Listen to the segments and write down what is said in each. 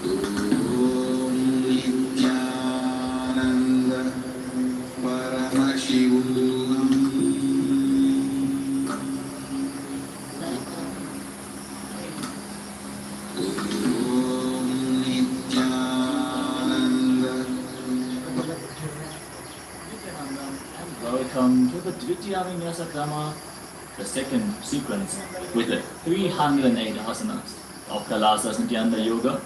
Nithyananda Paramashivam. Welcome to the Nithyananda Krama, the second sequence with the 308 asanas of Kailasa Nepal Yoga.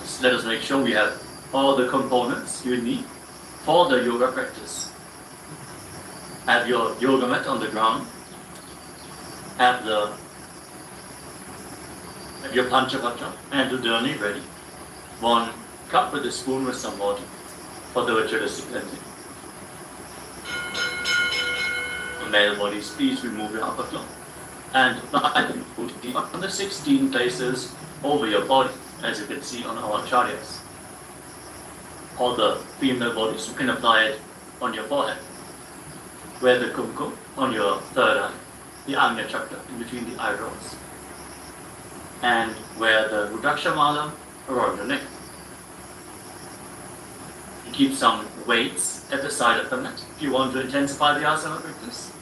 So let us make sure we have all the components you need for the yoga practice. Have your yoga mat on the ground. Have your panchapatra and udani ready. 1 cup with a spoon with some water for the ritualistic cleansing. The male bodies, please remove your upper cloth and apply on the 16 places over your body, as you can see on our acharyas. All the female bodies, you can apply it on your forehead. Wear the kumkum on your third eye, the Anya chakra in between the eyebrows. And wear the Rudraksha mala around your neck. Keep some weights at the side of the mat if you want to intensify the asana practice.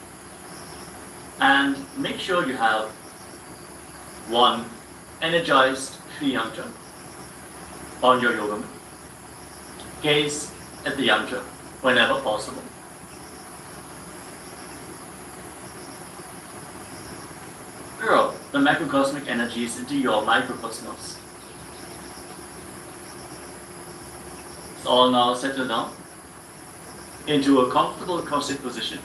And make sure you have 1 energized Shri Yantra on your yoga mat. Gaze at the Yantra whenever possible. Draw the macrocosmic energies into your microcosmos. All now settle down into a comfortable cross-sit position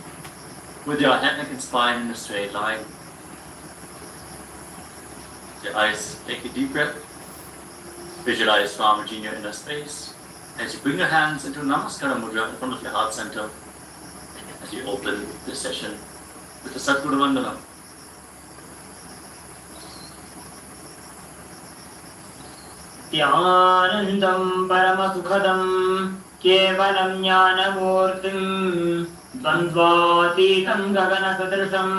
with your head, neck and spine in a straight line. Your eyes, take a deep breath. Visualize Swamiji in your inner space as you bring your hands into Namaskara Mudra in front of your heart center as you open this session with the Satguru Vandanam. Dhyanandam Paramasukhadam Kevalam Jnanamurtim Dvandvatitam Gaganasadrisham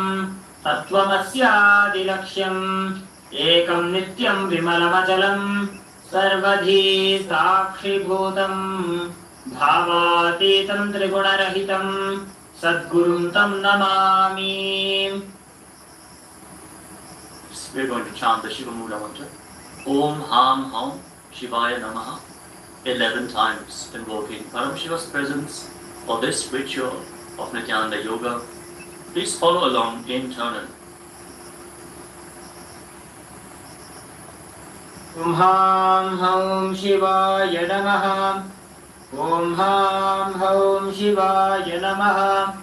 Tattvamasyaadilaksham Ekam Nityam Vimalamachalam Sarvadhi Sakshibhutam Bhavatitam Trigunarahitam Sadgurum Tam Namami. We're going to chant the Shiva Mula mantra. Om Ham Ham Shivaya Namaha 11 times, invoking Paramashiva's presence for this ritual of Nithyananda Yoga. Please follow along in turn. Om Ham Ham Shivaya Namaha. Om Ham Ham Shivaya Namaha.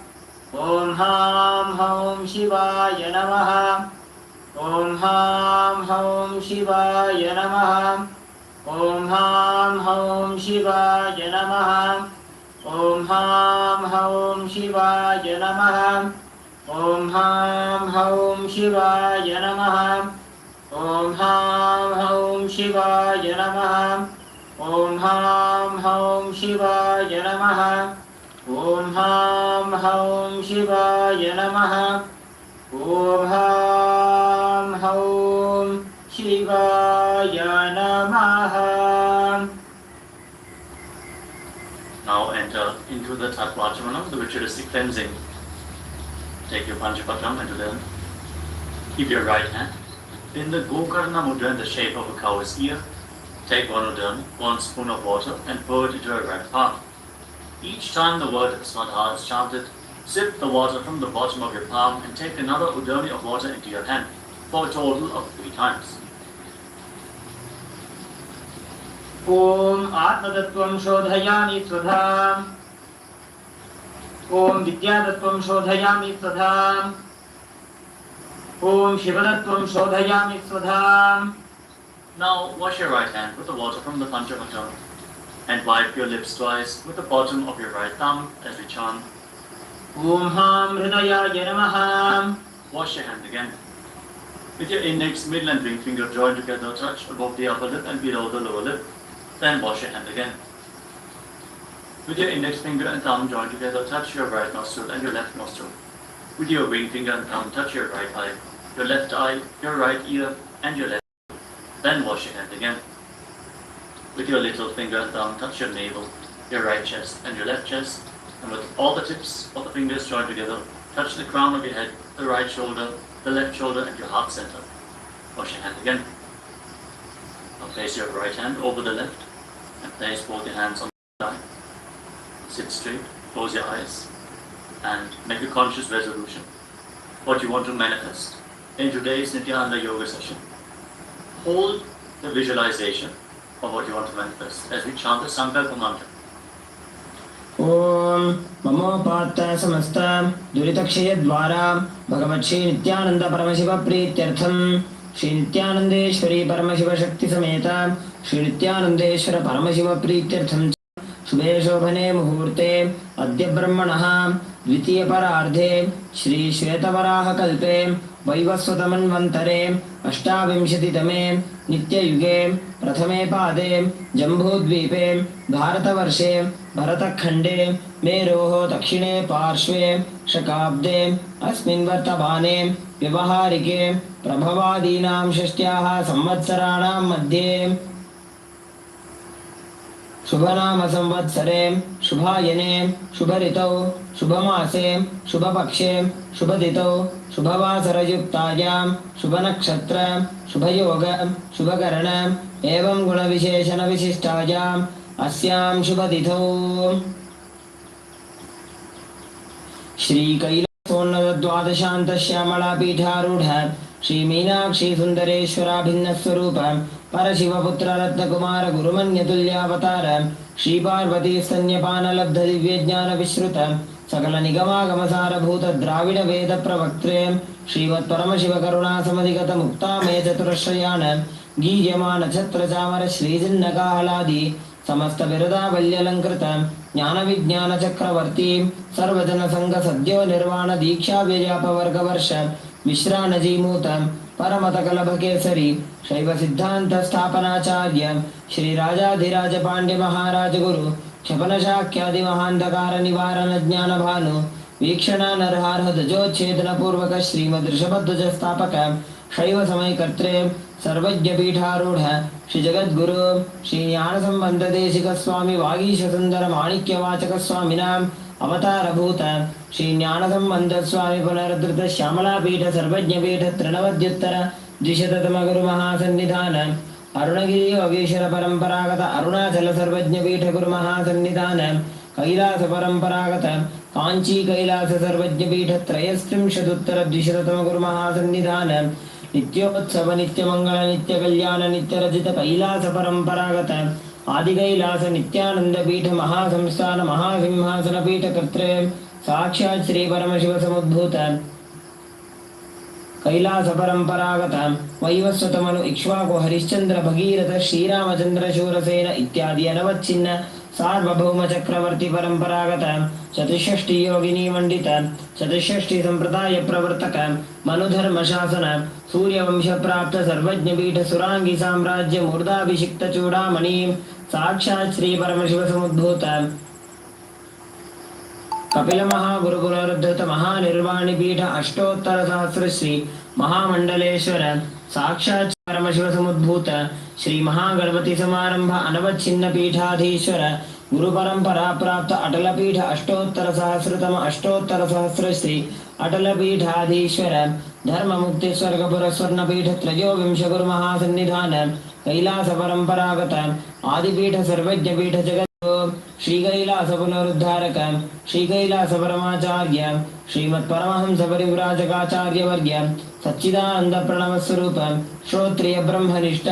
Om Ham Ham Shivaya Namaha. Om Ham Ham Shivaya Namaha. Om Ham Ham Shivaya Namaha. Om Ham Ham Shivaya Namaha. Om Ham Ham Shivaya Namaha. Om Ham Ham Shivaya Namaha. Om Ham Ham Shivaya Namaha. Om Ham Ham Shivaya Namaha. Om Ham Ham Shivaya Namaha. Now enter into the Tattvachana, the ritualistic cleansing. Take your Panchapatram and Udana. Keep your right hand in the Gokarna Mudra in the shape of a cow's ear. Take 1 Udana, 1 spoon of water and pour it into your right palm. Each time the word Swadha is chanted, sip the water from the bottom of your palm and take another udani of water into your hand for a total of 3 times. Om Atmatattvam Shodhayami Svadha. Om Vidyatattvam Shodhayami Svadha. Om Shivatattvam Shodhayami Svadha. Now wash your right hand with the water from the Panchapatram and wipe your lips twice with the bottom of your right thumb as we chant. Om Ham Hridayaya Namaha. Wash your hand again. With your index, middle and ring finger joined together, touch above the upper lip and below the lower lip. Then wash your hand again. With your index finger and thumb joined together, touch your right nostril and your left nostril. With your ring finger and thumb, touch your right eye, your left eye, your right ear, and your left Then wash your hand again. With your little finger and thumb, touch your navel, your right chest and your left chest, and with all the tips of the fingers joined together, touch the crown of your head, the right shoulder, the left shoulder, and your heart center. Wash your hand again. Now place your right hand over the left and place both your hands on the thigh. Sit straight, close your eyes, and make a conscious resolution. What you want to manifest in today's Nithyananda yoga session. Hold the visualization of what you want to manifest as we chant the Sankalpa mantra. ओम ममोपात्त समस्त दुरितक्षय द्वारा भगवत् श्री नित्यानंद परमशिव प्रीत्यर्थम श्री नित्यानंदेश्वरी परमशिव शक्ति समेत श्री नित्यानंदेश्वर परमशिव प्रीत्यर्थम शुभे शोभने मुहूर्ते अद्य ब्रह्मणः द्वितीय परार्धे श्री श्वेतवराह कल्पे वैवस्वतमन्वन्तरे अष्टाविंशतितमे नित्ययुगे प्रथमे पादे जम्बूद्वीपे भारतवर्षे भरतखण्डे मेरोः दक्षिणे पार्श्वे शकाब्दे अस्मिन् वर्तमाने व्यवहारिके प्रभवादीनां षष्ट्याः संवत्सराणां मध्ये शुभनाम संवत्सरे शुभायने शुभऋतौ शुभमासे शुभपक्षे शुभदितौ शुभवासरयुक्तायां शुभनक्षत्र शुभयोग शुभकरण एवं गुणविशेषण विशिष्टायाम् अस्यां शुभतिथौ श्री कैलासोन्नत द्वादशान्त श्यामला पीठारूढ़ श्री मीनाक्षी सुंदरेश्वराभिन्न स्वरूप परशिवपुत्र रत्नकुमार गुरुमन्यतुल्यावतार श्री पार्वती स्तन्यपान लब्ध दिव्य ज्ञान विश्रुत सकल निगमागमसारभूत द्राविड वेद प्रवक्त्रे श्रीमत् परमशिव करुणा समधिगत मुक्तामय चतुरश्रयान गीयमान छत्र चामर श्रीजिन्नकाहलादि समस्त बिरदावल्यलंकृत ज्ञान विज्ञान चक्रवर्ती सर्वजन संघ सद्यो निर्वाण दीक्षा व्यजाप वर्ग वर्ष विश्रान जीमूत परमत कलभ केसरी शैव सिद्धांत स्थापनाचार्य श्री राजाधिराज पांड्य महाराज गुरु क्षपन शाक्यादि महांधकार निवारण ज्ञान भानु वीक्षण नरहार्ह ध्वजोच्छेदन पूर्वक श्रीमद ऋषभध्वज स्थापक शैव समय कर्त्रे सर्वज्ञ पीठारूढ़ श्री जगद्गुरु श्री ज्ञान संबंध देशिक स्वामी वागीश सुंदर माणिक्य वाचक स्वामिनाम अवतारभूत श्री ज्ञान संबंध स्वामी पुनरुद्धृत श्यामला पीठ सर्वज्ञ पीठ तृणवद्युत्तर द्विशततम गुरु महासन्निधान अरुणगिरि योगेश्वर परंपरागत अरुणाचल सर्वज्ञ पीठ गुरु महासन्निधान कैलास परंपरागत कांची कैलास सर्वज्ञ पीठ त्रयस्त्रिंशदुत्तर द्विशततम गुरु महासन्निधान नित्योत्सव नित्य मंगल नित्य कल्याण नित्य रचित कैलास परंपरागत आदि कैलास नित्यानंद पीठ महासंस्थान महासिंहासन पीठ कर्त्रे साक्षात् श्री परमशिव समुद्भूत कैलास परंपरागत वैवस्वतमनु इक्ष्वाकु हरिश्चंद्र भगीरथ श्रीरामचंद्र शूरसेन इत्यादि अनवच्छिन्न सार्वभौम चक्रवर्ती परंपरागत चतुष्षष्टि योगिनी मंडित चतुष्षष्टि संप्रदाय प्रवर्तक मनुधर्म शासन सूर्यवंश प्राप्त सर्वज्ञ पीठ सुरांगी साम्राज्य मूर्धाभिषिक्त चूड़ामणि साक्षात् श्री परमशिव समुद्भूत कपिल महागुरु पुनरुद्धृत महानिर्वाणी पीठ अष्टोत्तर सहस्र श्री महामंडलेश्वर साक्षात् परमशिव समुद्भूत श्री महागणपति समारंभ अनवच्छिन्न पीठाधीश्वर गुरु परंपरा प्राप्त अटल पीठ अष्टोत्तर सहस्र श्री अटल पीठाधीश्वर धर्म मुक्ति स्वर्गपुर स्वर्ण पीठ त्रयोविंश गुरु महासन्निधान कैलास परंपरागत आदिपीठ सर्वज्ञ पीठ जगत श्री कैलास पुनरुद्धारक श्री कैलास परमाचार्य श्रीमत् परमहंस परिव्राजकाचार्य वर्य सच्चिदानंद प्रणव स्वरूप श्रोत्रिय ब्रह्मनिष्ठ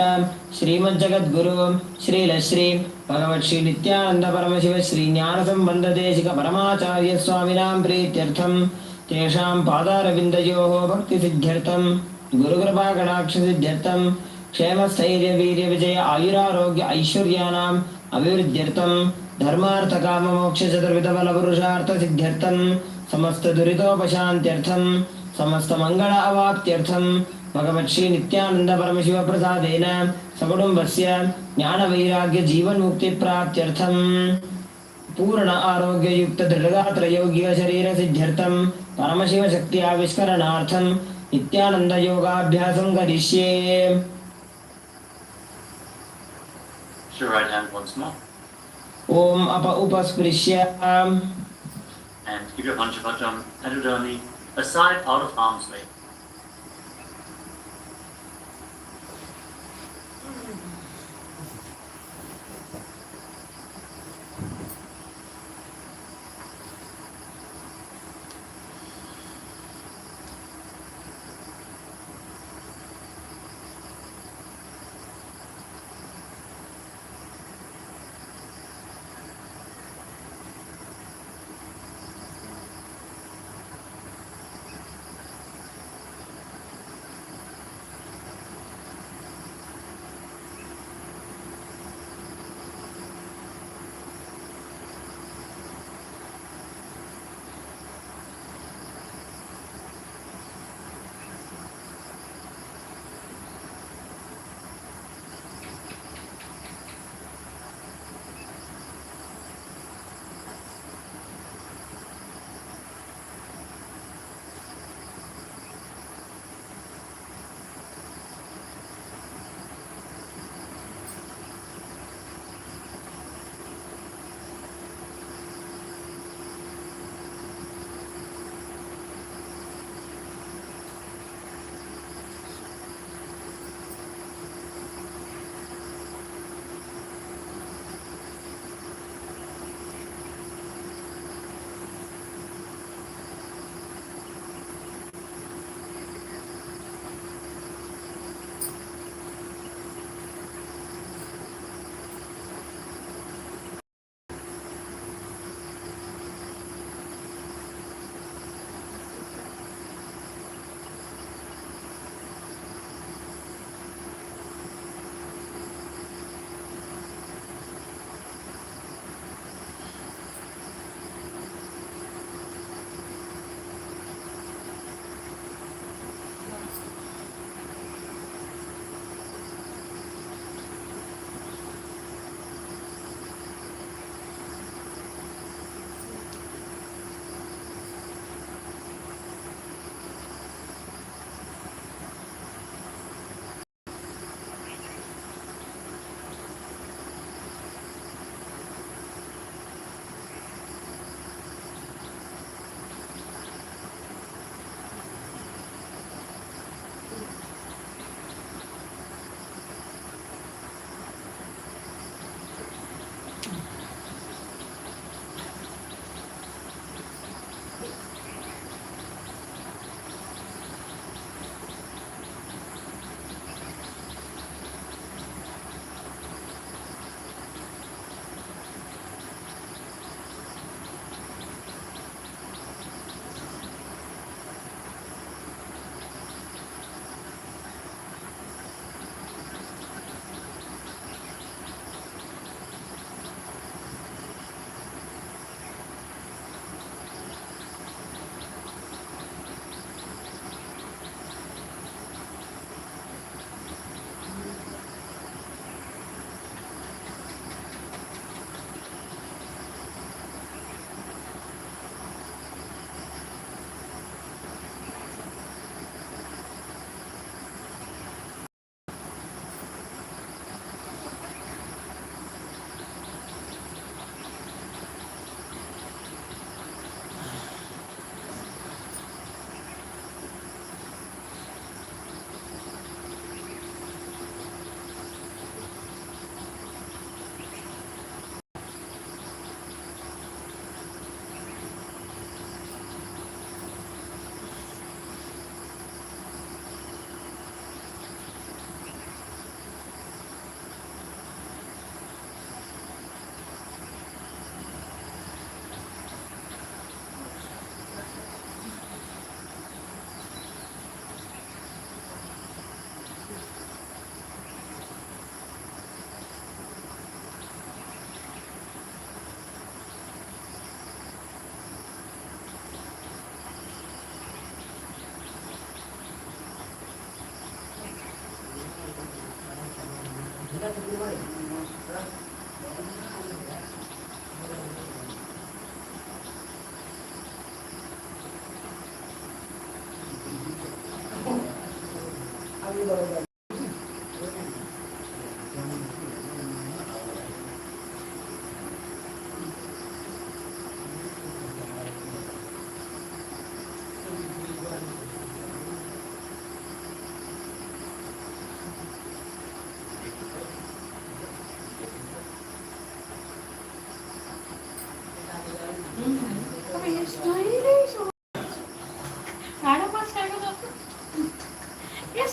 श्रीमद् जगद्गुरु श्रील श्री भगवत् श्री नित्यानंद परमशिव श्री ज्ञान संबंध देशिक परमाचार्य स्वामिनां प्रीत्यर्थम तेषां पादारविन्दयोः भक्ति सिद्ध्यर्थम गुरुकृपा कटाक्ष सिद्ध्यर्थम क्षेम स्थैर्य वीर्य विजय आयुरारोग्य ऐश्वर्यानाम् अभिवृद्ध्यर्थम धर्मार्थ काम मोक्ष चतुर्विध बल पुरुषार्थ सिद्ध्यर्थम समस्त दुरितोपशान्त्यर्थम समस्त मंगल अवाप्त्यर्थम भगवत् श्री नित्यानंद परमशिव प्रसादेन सकुटुम्बस्य ज्ञान वैराग्य जीवन मुक्ति प्राप्त्यर्थम पूर्ण आरोग्य युक्त दृढ़गात्र यौगिक शरीर सिद्ध्यर्थम परमशिव शक्ति आविष्करणार्थम नित्यानंद योगाभ्यासं करिष्ये to your right hand once more. Om apa upasprisya. And keep your Panchapatam and Udani aside out of harm's way.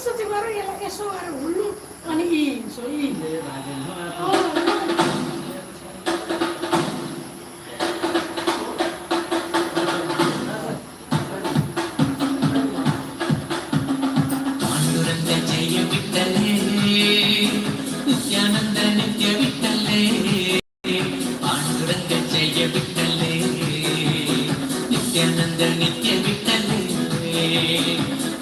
प्रस्तुति गरेर यसलाई यसो गरेर हुल्नु अनि यी नित्यानंद नित्य विठ्ठले पांडुरंग जय विठ्ठले नित्यानंद नित्य विठ्ठले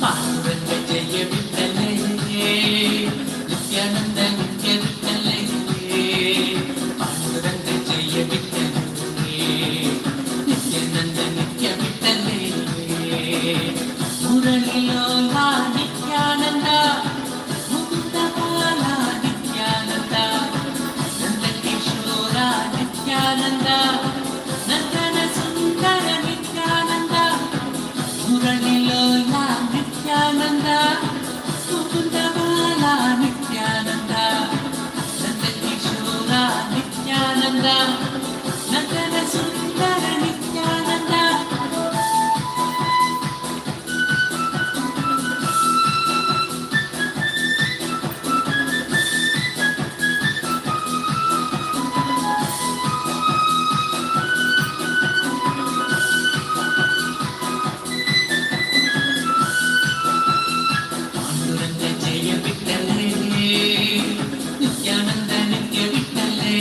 पांडुरंग जय विठ्ठले नित्यानंद नित्य विठ्ठले पांडुरंग जय विठ्ठले नित्यानंद नित्य विठ्ठले मुरलीलोला नित्यानंद नित्यानंद नंदन सुंदर नित्यानंद मुरलीलोला नित्यानंद मुकुंद बाला नित्यानंद नंद किशोरा नित्यानंद नंदन सुंदर नित्यानंद नित्यानंद नित्य विठ्ठले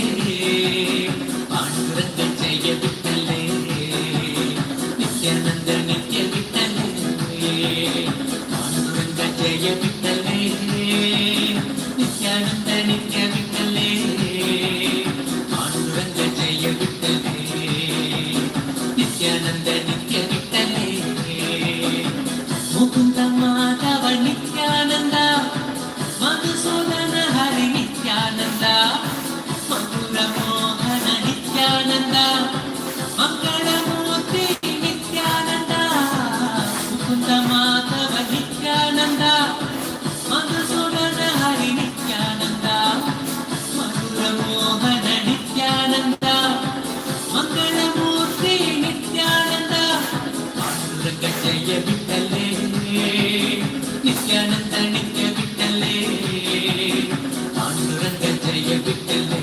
पांडुरंग जय विठ्ठले नित्यानंद नित्य विठ्ठले पांडुरंग जय विठ्ठले नित्यानंद नित्य विठ्ठले पांडुरंग जय विठ्ठले नित्यानंद नित्य विठ्ठले मुकुंद माधव नित्यानंद मधुसूदन हरि नित्यानंद मधुर मोहन नित्यानंद मंगलमूर्ति नित्यानंद मुकुंद माधव नित्यानंद मधुसूदन हरि नित्यानंद मधुर मोहन नित्यानंद मंगलमूर्ति नित्यानंद पांडुरंग जय विठ्ठले नित्यानंद नित्य विठ्ठले पांडुरंग जय विठ्ठले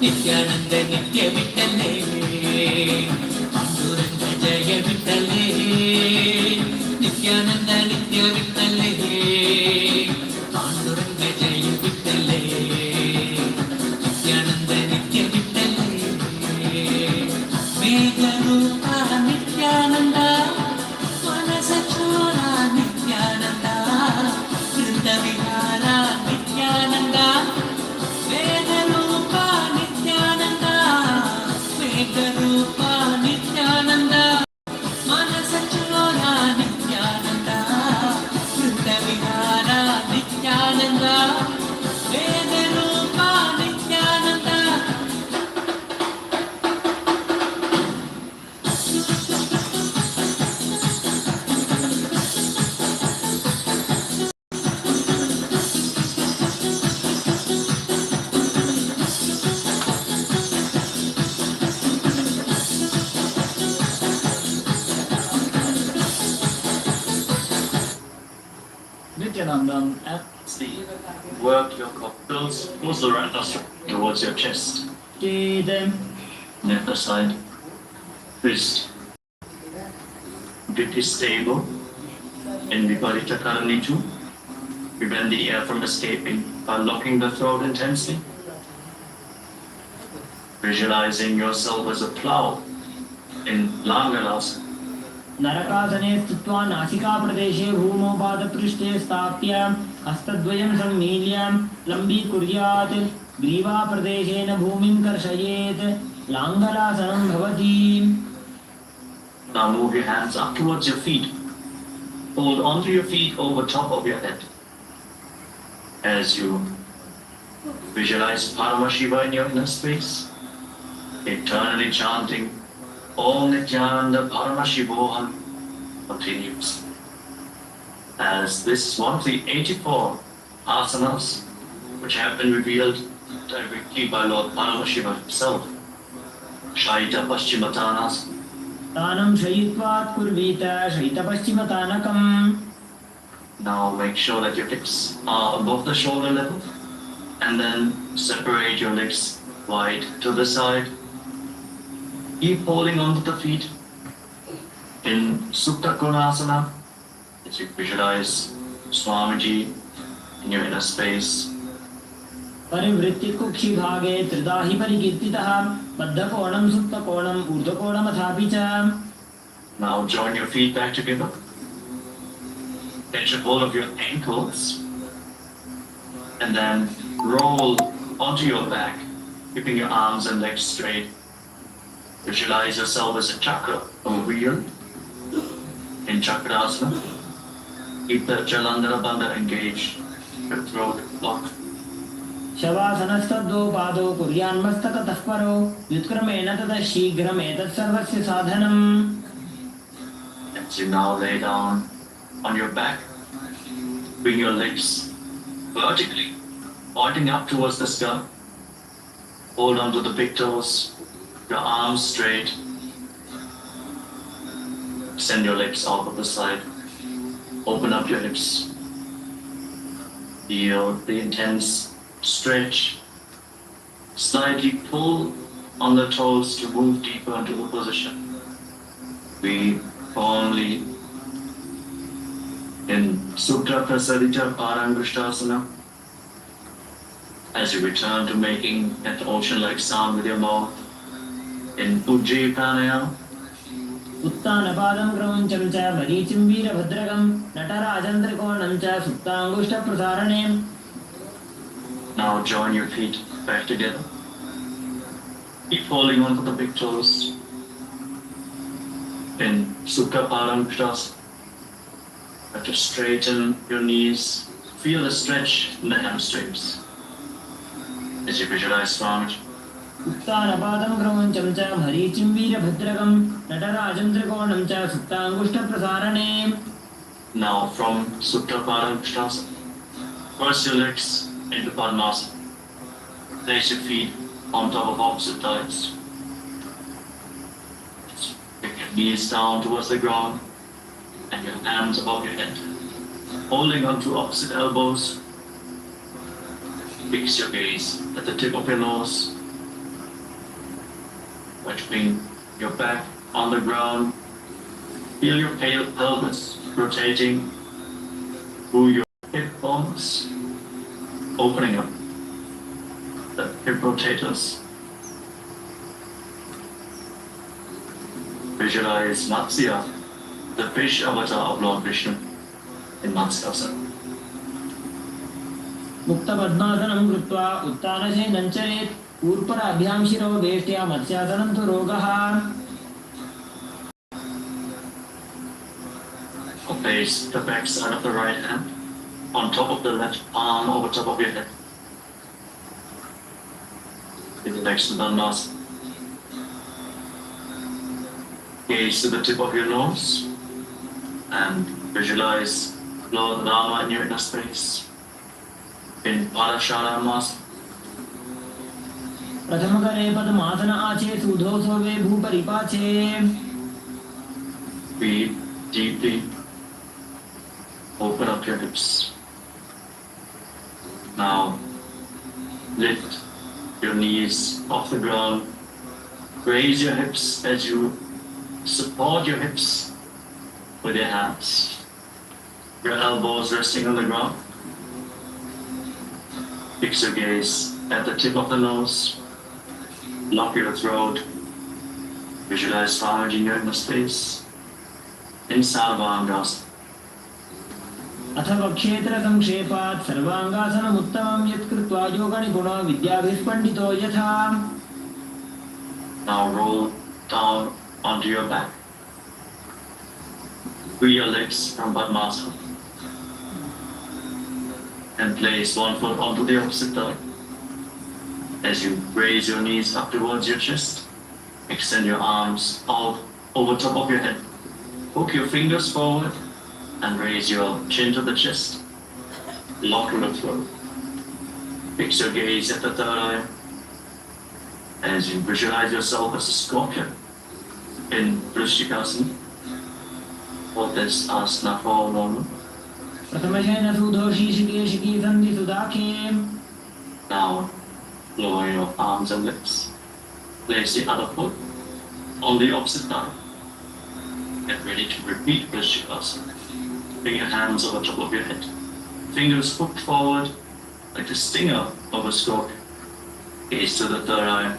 नित्यानंद नित्य विठ्ठले पांडुरंग जय विठ्ठले नित्यानंद नित्य विठ्ठले पांडुरंग जय विठ्ठले नित्यानंद नित्य विठ्ठले मेघरूपा नित्यानंद मनस चोरा नित्यानंद वृंदविहारा नित्यानंद वेदरूपा नित्यानंद मेघरूपा नित्यानंद मनस चोरा Nityanand वृंदविहारा Nityanand वेदरूपा Nityanand Nithyanandam at the work your cocktails, close the right nostril towards your chest. Left side, wrist. Grip is stable. In Viparita Karanitu, prevent the air from escaping by locking the throat intensely. Visualizing yourself as a plow in Langalasana. नरकासने स्थित्वा नासिकाप्रदेशे भूमौ पादपृष्ठे स्थाप्य हस्तद्वयं सम्मील्य लम्बीकुर्यात् ग्रीवाप्रदेशेन भूमिं कर्षयेत् लाङ्गलासनं भवति. Now move your hands up towards your feet. Hold onto your feet over top of your head. As you visualize Paramashiva in your inner space, eternally chanting Om Nithyananda Paramashivoham continues. As this is one of the 84 asanas which have been revealed directly by Lord Paramashiva himself. Shaita Paschimatanas. तानं शयित्वात् कुर्वीत शयितपश्चिमतानकम्. Now make sure that your hips are above the shoulder level, and then separate your legs wide to the side. Keep holding onto the feet in Supta Konasana as you visualize Swamiji in your inner space. परिवृत्ति कुक्षि भागे त्रिदाहि परिकीर्तितः बद्धकोणं सुप्तकोणं ऊर्ध्वकोणमथापि च. Now join your feet back together. Catch a hold of your ankles and then roll onto your back, keeping your arms and legs straight. Visualize yourself as a chakra, a wheel in Chakrasana. Keep the Jalandhara Bandha engaged, your throat locked. शवासनस्तद्वौ पादौ कुर्यान्मस्तकतः परो व्युत्क्रमेण ततः शीघ्रमेतत् सर्वस्य साधनम्. As you now lay down on your back, bring your legs vertically, pointing up towards the sky. Hold on to the big toes, your arms straight. Send your legs out of the side. Open up your hips. Feel the intense stretch. Slightly pull on the toes to move deeper into the position. Breathe firmly in Supta Prasadita Parangrushtasana. As you return to making an ocean-like sound with your mouth in Ujjayi Pranayama. उत्तानपादं क्रौञ्चं च मरीचिं वीरभद्रकं नटराजन्द्रकोणं च सुप्ताङ्गुष्ठप्रसारणे. Now join your feet back together. Keep holding on to the big toes in Sukha Parangrushtasana. Have to straighten your knees. Feel the stretch in the hamstrings as you visualize Swamiji. उत्तानपादं क्रौञ्चं च मरीचिं वीरभद्रकं नटराजन्द्रकोणं च सुप्ताङ्गुष्ठप्रसारणे. Now from Sukha Parangrushtasana, cross your legs into Padmasana. Place your feet on top of opposite thighs. Bring your knees down towards the ground and your hands above your head. Holding onto opposite elbows. Fix your gaze at the tip of your nose. Bring your back on the ground. Feel your pelvis rotating through your hip bones, opening up the hip rotators. Visualize Matsya, the fish avatar of Lord Vishnu in Matsyasana. मुक्तपद्मासनं कृत्वा उत्तानशयनं चरेत्. ऊर्पराभ्यां शिरो वेष्ट्या मत्स्यासनं तु रोगः. Place the back side of the right hand on top of the left palm over top of your head. With the legs to Dhanasana. Gaze to the tip of your nose and visualize Lord Rama in your inner space in Parasharamasana. प्रथमकरे पद्मासन आचे सुधोसो वे भूपरिपाचे. Breathe deeply. Open up your hips. Now lift your knees off the ground. Raise your hips as you support your hips with your hands. Your elbows resting on the ground. Fix your gaze at the tip of the nose. Lock your throat. Visualize Swamiji in your inner space. In Sarvangasana. अथवा क्षेत्रसंक्षेपात् सर्वाङ्गासनमुत्तमं यत्कृत्वा योगनिपुणो विद्याभिस्पण्डितो यथा. Now roll down onto your back. Free your legs from Padmasana. And place one foot onto the opposite thigh. As you raise your knees up towards your chest, extend your arms out over top of your head. Hook your fingers forward and raise your chin to the chest. Lock your throat. Fix your gaze at the third eye as you visualize yourself as a scorpion in Vrishchikasana. Hold this asana for a moment. प्रथमशेन सुधोषी शिकेशिकी सन्धि सुदाखे. Now, lower your arms and legs. Place the other foot on the opposite thigh. Get ready to repeat Vrishikasana. Bring your hands over top of your head. Fingers hooked forward like the stinger of a stork. Gaze to the third eye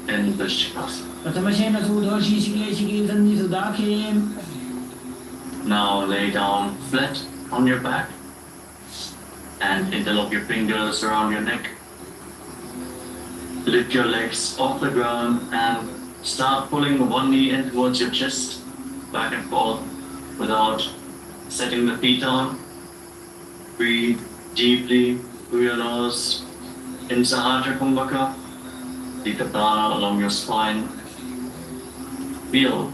in Vrishikasana. प्रथमशेन सुधोषी शिकेशिकी सन्धि सुदाखे. Now lay down flat on your back and interlock your fingers around your neck. Lift your legs off the ground and start pulling one knee in towards your chest, back and forth, without setting the feet on. Breathe deeply through your nose in Sahasrara Kumbhaka. Take the prana along your spine. Feel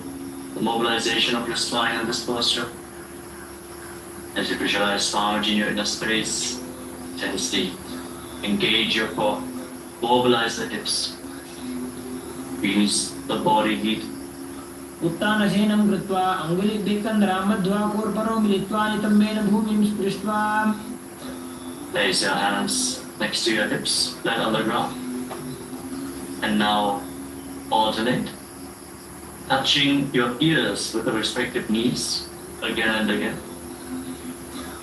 the mobilization of your spine in this posture. As you visualize Swamiji in your inner space, intensely engage your core, mobilize the hips, release the body heat. उत्तानशयनं कृत्वा अङ्गुलिभ्यः कन्धरामध्वा कोर्परो मिलित्वा नितम्बेन भूमिं स्पृष्ट्वा. Place your hands next to your hips, flat on the ground. And now alternate, touching your ears with the respective knees again and again.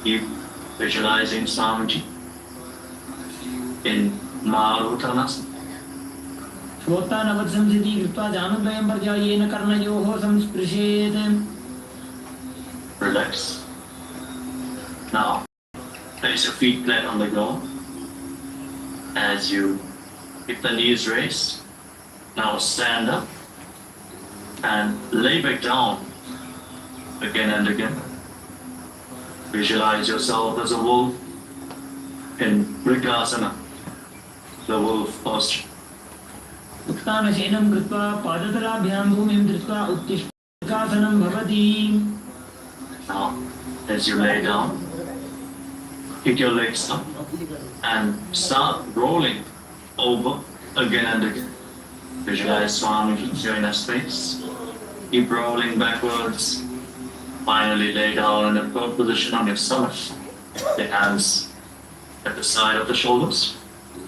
Keep visualizing Swamiji in Maruttanasana. श्वोत्तानवत्संसिद्धि कृत्वा जानुद्वयं पर्यायेन कर्णयोः संस्पृशेत्. Relax. Now, place your feet flat on the ground. As you keep the knees raised, now stand up and lay back down again and again. Visualize yourself as a wolf in Vrikasana, the wolf posture. उत्तानशयनं कृत्वा पादतलाभ्यां भूमिं धृत्वा उत्तिष्ठासनं भवति. Now, as you lay down, kick your legs up and start rolling over again and again. Visualize Swamiji in your inner space. Keep rolling backwards. Finally lay down in a third position on your stomach. The hands at the side of the shoulders.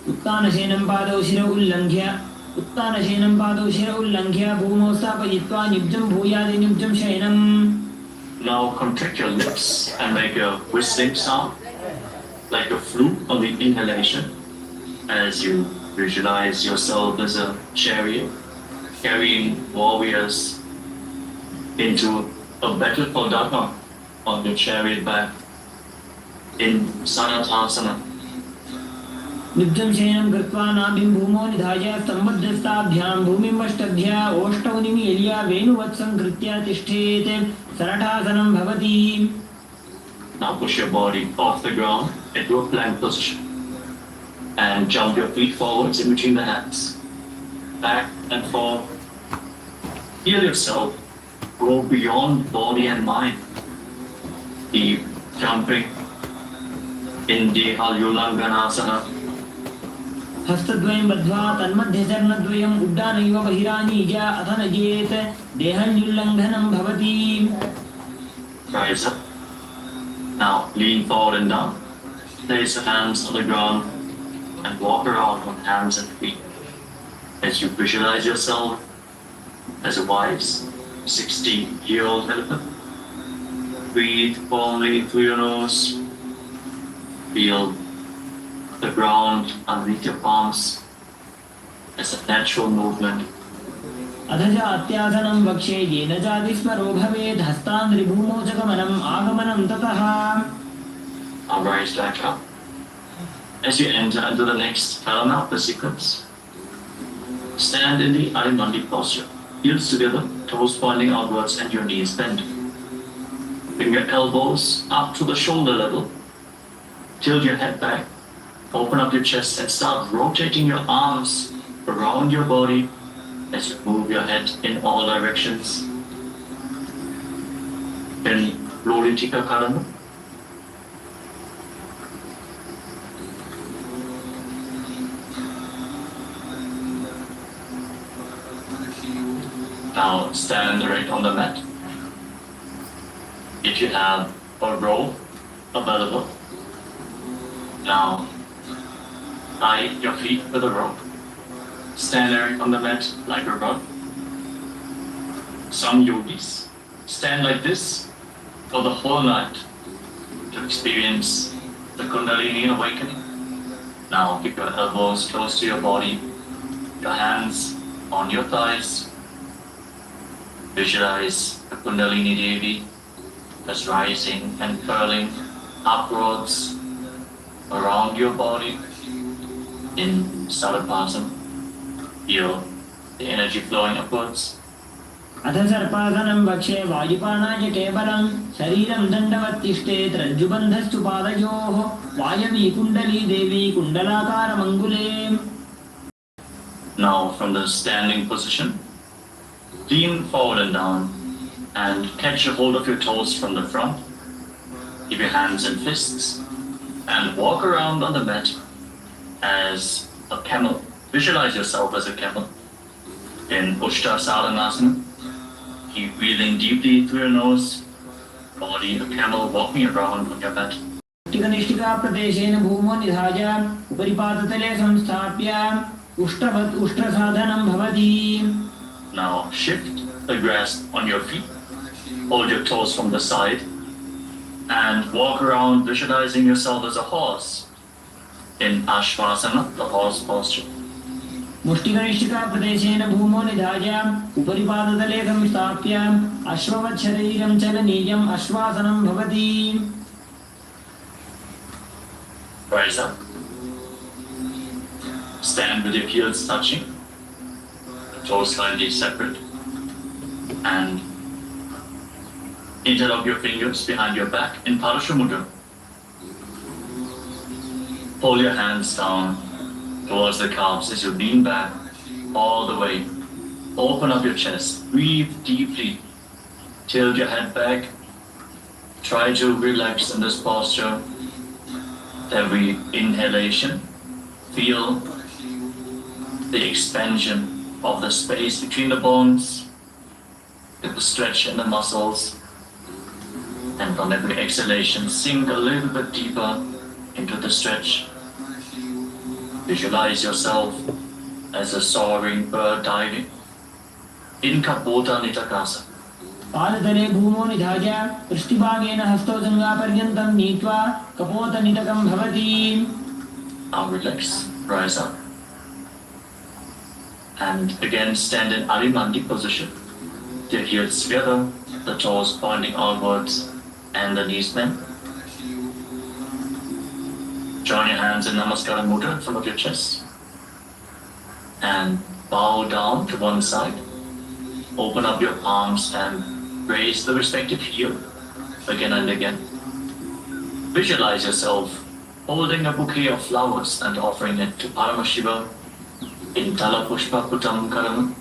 उत्तानशयनं पादौ शिरौ उल्लङ्घ्य उत्तानशयनं पादौ शिरौ उल्लङ्घ्य भूमौ स्थापयित्वा निब्जं भूयादि निब्जं शयनम्. Now contract your lips and make a whistling sound like a flute on the inhalation as you visualize yourself as a chariot carrying warriors into a battle for Dharma on your chariot back in Sanatasana. निब्जं शयनं कृत्वा नाभिं भूमौ निधाय स्तम्भद्रस्ताभ्यां भूमिं अष्टभ्या ओष्ठौ निमील्य वेणुवत्सं कृत्य तिष्ठेत्. सरठासनं भवति. Now push your body off the ground into a plank position and jump your feet forwards in between the hands, back and forth. Feel yourself grow beyond body and mind. Keep jumping in Dehalyulanganasana. हस्तद्वयं बद्ध्वा तन्मध्ये चरणद्वयम् उड्डानैव बहिरानीय अथ नयेत् देहन्युल्लङ्घनं भवति. Rise up. Now lean forward and down. Place your hands on the ground and walk around on hands and feet as you visualize yourself as a wise 60-year-old elephant. Breathe firmly through your nose. Feel the ground underneath your palms as a natural movement. अधज अत्यासनं वक्षे येन जातिस्मरो भवेत् हस्तान्द्रिभूमौ च गमनम् आगमनं ततः. Now rise back up. As you enter into the next element of the sequence, stand in the Adimandi posture. Heels together, toes pointing outwards and your knees bent. Bring your elbows up to the shoulder level. Tilt your head back. Open up your chest and start rotating your arms around your body as you move your head in all directions. Then Loritika Karana. Now stand erect on the mat. If you have a rope, available. Now, tie your feet with a rope. Stand there on the mat like a rod. Some yogis stand like this for the whole night to experience the Kundalini awakening. Now keep your elbows close to your body, your hands on your thighs. Visualize the Kundalini Devi as rising and curling upwards around your body in Sarvasana. Feel the energy flowing upwards. अथ सर्पासनं वक्षे वायुपानाय केवलं शरीरं दण्डवत्तिष्ठेत् रज्जुबन्धस्तु पादयोः वायवी कुण्डली देवी कुण्डलाकारमङ्गुले. Now from the standing position, lean forward and down and catch a hold of your toes from the front. Keep your hands in fists and walk around on the mat as a camel. Visualize yourself as a camel in Ushtrasalanasana. Keep breathing deeply through your nose. Body a camel walking around on your mat. टिकनिष्ठिका प्रदेशेन भूमो निधाय उपरिपादतले संस्थाप्य उष्ट्रवत् उष्ट्रसाधनं भवति. Now shift the grasp on your feet. Hold your toes from the side and walk around visualizing yourself as a horse in Ashvasana, the horse posture. मुष्टिकनिष्ठिका प्रदेशेन भूमो निधाय उपरिपादतले संस्थाप्य अश्ववत् शरीरं चलनीयम् अश्वासनं भवति. Rise up. Stand with your heels touching, the toes slightly separate, and interlock your fingers behind your back in Parashamudra. Pull your hands down towards the calves as you lean back all the way. Open up your chest. Breathe deeply. Tilt your head back. Try to relax in this posture. Every inhalation, feel the expansion of the space between the bones, with the stretch in the muscles. And on every exhalation, sink a little bit deeper into the stretch. Visualize yourself as a soaring bird diving in Kapota Nitakasa. पादतले भूमो निधाय पृष्ठभागेन हस्तौ जङ्घापर्यन्तं नीत्वा कपोतनितकं भवति. Now relax, rise up. And again stand in Arimandi position. The heels together, the toes pointing outwards, and the knees bent. Join your hands in Namaskara Mudra in front of your chest. And bow down to one side. Open up your palms and raise the respective heel again and again. Visualize yourself holding a bouquet of flowers and offering it to Paramashiva in Talapushpa Putam Karam.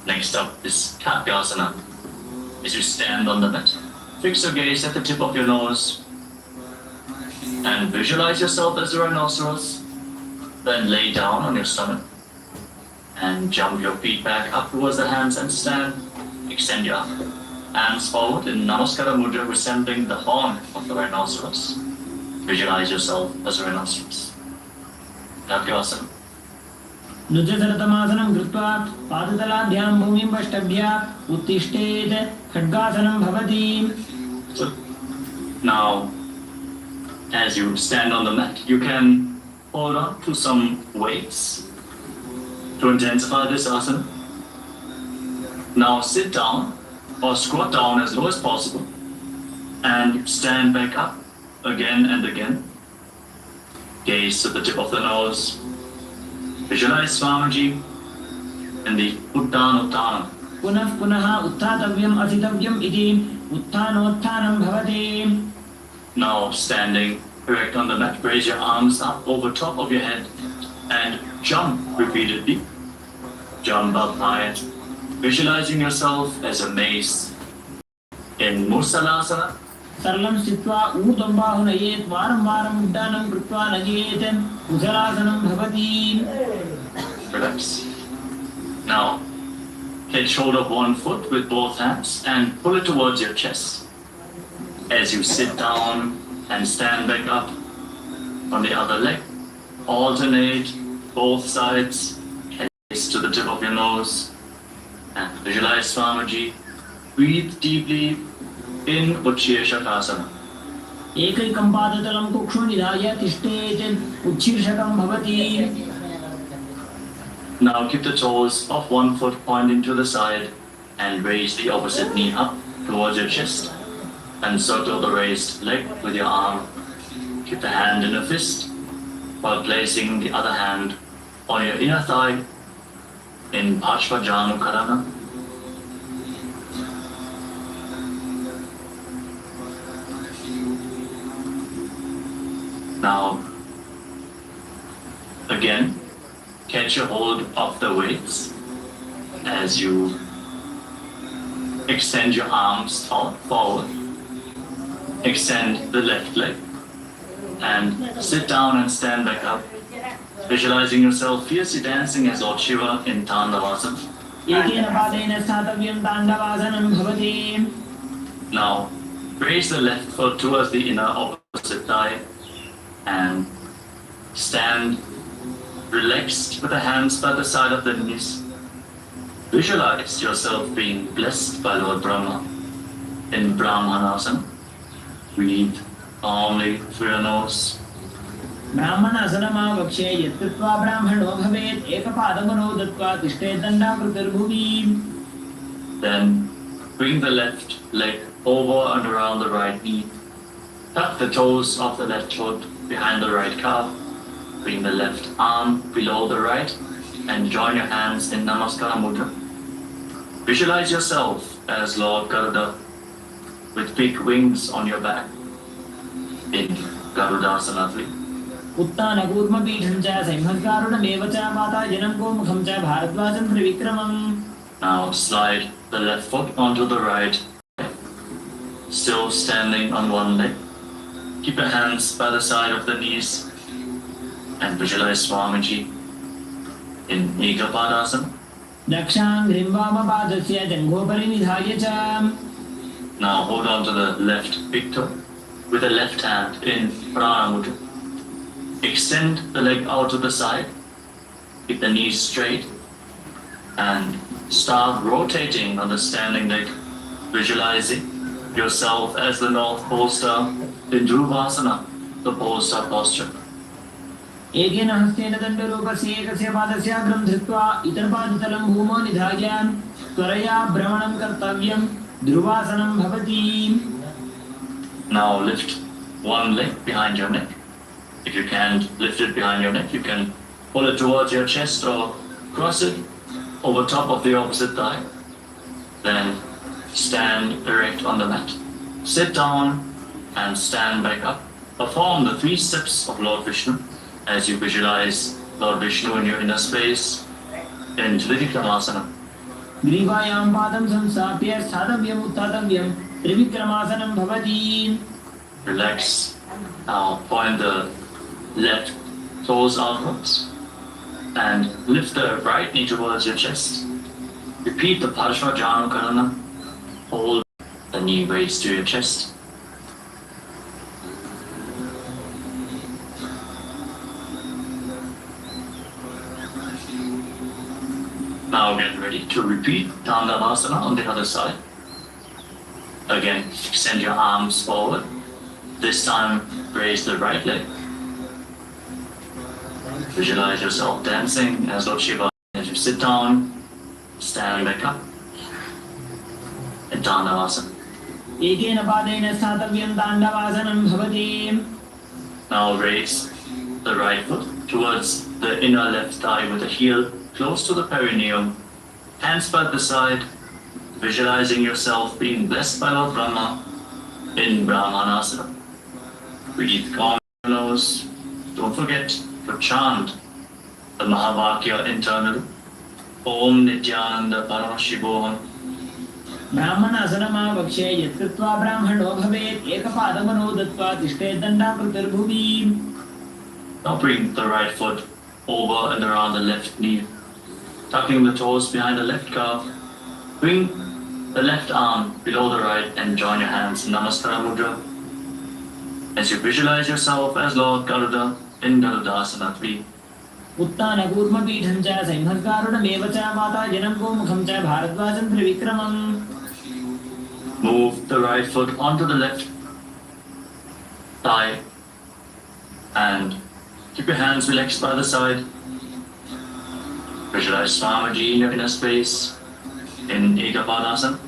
Next up is Katyasana. As you stand on the mat, fix your gaze at the tip of your nose and visualize yourself as a rhinoceros. Then lay down on your stomach and jump your feet back up towards the hands and stand. Extend your hands forward in Namaskara Mudra, resembling the horn of the rhinoceros. Visualize yourself as a rhinoceros. Katyasana. नुजसरतमासनं कृत्वा पादतलाभ्यां भूमिं वष्टभ्य उत्तिष्ठेत् खड्गासनं भवति. So now, as you stand on the mat, you can hold on to some weights to intensify this asana. Now sit down or squat down as low as possible and stand back up again and again. Gaze to the tip of the nose. Visualize Swamiji in the Uttanottana. पुनः पुनः उत्थातव्यम् असितव्यम् इति उत्थानोत्थानं भवति. Now standing erect on the mat, raise your arms up over top of your head and jump repeatedly. Jump up high, visualizing yourself as a mace in Musalasana. सरलं स्थित्वा ऊर्ध्वं बाहु नयेत् वारं वारम् उड्डानं कृत्वा नयेत् मुसलासनं भवति. Relax. Now, catch hold of one foot with both hands and pull it towards your chest. As you sit down and stand back up on the other leg, alternate both sides, gaze to the tip of your nose, and visualize Swamiji. Breathe deeply in Uchir Shakasana. एकैकं पादतलं कुक्षो निधाय तिष्ठेत् उच्छीर्षकं भवति. Now keep the toes of one foot pointing to the side and raise the opposite knee up towards your chest and circle the raised leg with your arm. Keep the hand in a fist while placing the other hand on your inner thigh in Bhajpajanu Karana. Now, again, catch a hold of the weights as you extend your arms forward. Extend the left leg and sit down and stand back up, visualizing yourself fiercely dancing as Lord Shiva in Tandavasana. एकेन पादेन स्थातव्यं ताण्डवासनं भवति. Now, raise the left foot towards the inner opposite thigh and stand relaxed with the hands by the side of the knees. Visualize yourself being blessed by Lord Brahma in Brahmanasana. Breathe calmly through your nose. ब्राह्मणासनमावक्ष्ये यत्कृत्वा ब्राह्मणो भवेत् एकपादमनो दत्त्वा तिष्ठेत् दण्डाकृतिर्भुवि. Then bring the left leg over and around the right knee. Tuck the toes of the left foot behind the right calf. Bring the left arm below the right and join your hands in Namaskara Mudra. Visualize yourself as Lord Garuda with big wings on your back in Garudasana. उत्तानकूर्मपीठं च सिंहकारुणमेव च माताजनं गोमुखं च भारद्वाजं त्रिविक्रमम्. Now slide the left foot onto the right, still standing on one leg. Keep your hands by the side of the knees and visualize Swamiji in Ekapadasana. दक्षाङ्घ्रिं वामपादस्य जङ्घोपरि निधाय च. Now hold on to the left big toe with the left hand in Prana Mudra. Extend the leg out to the side, keep the knees straight, and start rotating on the standing leg, visualizing yourself as the North Pole Star in Dhruvasana, the Pole Star posture. एकेन हस्तेन दण्डरूपस्य एकस्य पादस्याग्रं धृत्वा इतरपादतलं भूमौ निधाय त्वरया भ्रमणं कर्तव्यं. ध्रुवासनं भवति. Now lift one leg behind your neck. If you can't lift it behind your neck, you can pull it towards your chest or cross it over top of the opposite thigh. Then stand erect on the mat. Sit down and stand back up. Perform the 3 steps of Lord Vishnu as you visualize Lord Vishnu in your inner space in Trivikramasana. ग्रीवायां पादं संस्थाप्य स्थातव्यम् उत्थातव्यं त्रिविक्रमासनं भवति. Relax. Now point the left toes outwards and lift the right knee towards your chest. Repeat the Parshvajanu Karana. Hold the knee raised to your chest. Now get ready to repeat Dandavasana on the other side. Again, extend your arms forward. This time, raise the right leg. Visualize yourself dancing as Lord Shiva as you sit down, stand back up, and Dandavasana. एकेन पादेन स्थातव्यं ताण्डवासनं भवति. Now raise the right foot towards the inner left thigh with the heel close to the perineum, hands by the side, visualizing yourself being blessed by Lord Brahma in Brahmanasana. Breathe calm in your nose. Don't forget to chant the Mahavakya internally. Om Nithyananda Paramashivoham. ब्राह्मणासनमावक्ष्ये यत्कृत्वा ब्राह्मणो भवेत् एकपादमनो दत्त्वा तिष्ठेत् दण्डाकृतिर्भुवि. Now bring the right foot over and around the left knee tucking the toes behind the left calf. Bring the left arm below the right and join your hands in Namaskara Mudra. As you visualize yourself as Lord Garuda in Garudasana 3. उत्तानकूर्मपीठं च सिंहकारुणमेव च माता जनं गोमुखं च भारद्वाजं त्रिविक्रमम्. Move the right foot onto the left thigh and keep your hands relaxed by the side. Visualize Swamiji in your inner space in Ekapadasana.